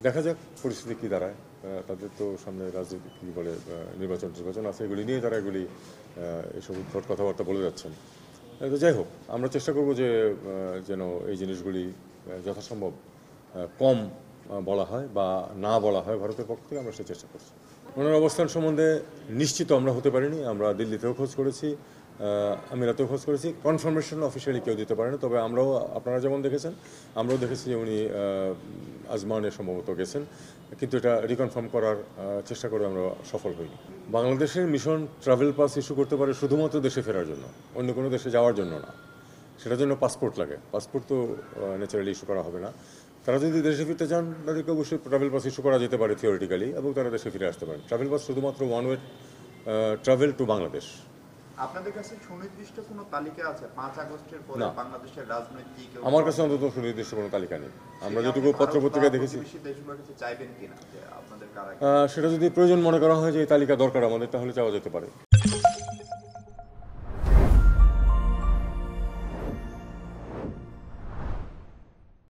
দেখা যাক পরিস্থিতি কী দাঁড়ায়। তাদের তো সামনে রাজনীতি কী বলে নির্বাচন আছে, এগুলি নিয়ে তারা এসব উদ্ভট কথাবার্তা বলে যাচ্ছেন। তো যাই হোক, আমরা চেষ্টা করব যে যেন এই জিনিসগুলি যথাসম্ভব কম বলা হয় বা না বলা হয় ভারতের পক্ষ থেকে। আমরা সে চেষ্টা করছি। ওনার অবস্থান সম্বন্ধে নিশ্চিত আমরা হতে পারিনি। আমরা দিল্লিতেও খোঁজ করেছি, আমিরাতেও খোঁজ করেছি। কনফার্মেশন অফিসিয়ালি কেউ দিতে পারেনি, তবে আপনারা যেমন দেখেছেন আমরাও দেখেছি যে উনি আজমানে সম্ভবত গেছেন, কিন্তু এটা রিকনফার্ম করার চেষ্টা করে আমরা সফল হইনি। বাংলাদেশের মিশন ট্রাভেল পাস ইস্যু করতে পারে শুধুমাত্র দেশে ফেরার জন্য, অন্য কোনো দেশে যাওয়ার জন্য না। সেটার জন্য পাসপোর্ট লাগে। পাসপোর্ট তো ন্যাচারালি ইস্যু করা হবে না। তারা যদি দেশে ফিরতে চান তাদেরকে অবশ্যই ট্রাভেল পাস ইস্যু করা যেতে পারে থিওরিটিক্যালি, এবং তারা দেশে ফিরে আসতে পারেন। ট্রাভেল পাস শুধুমাত্র one way travel to Bangladesh. আপনাদের কাছে সুনির্দিষ্ট কোনো তালিকা আছে 5 আগস্টের পরে বাংলাদেশের রাজনৈতিক? আমার কাছে অন্তত সুনির্দিষ্ট কোনো তালিকা নেই। আমরা যেটুকু পত্রপত্রিকায় দেখেছি, দেশগুলোর কাছে চাইবেন কিনা যে আপনাদের কারা? সেটা যদি প্রয়োজন মনে করা হয় যে এই তালিকা দরকার আমাদের, তাহলে চাওয়া যেতে পারে।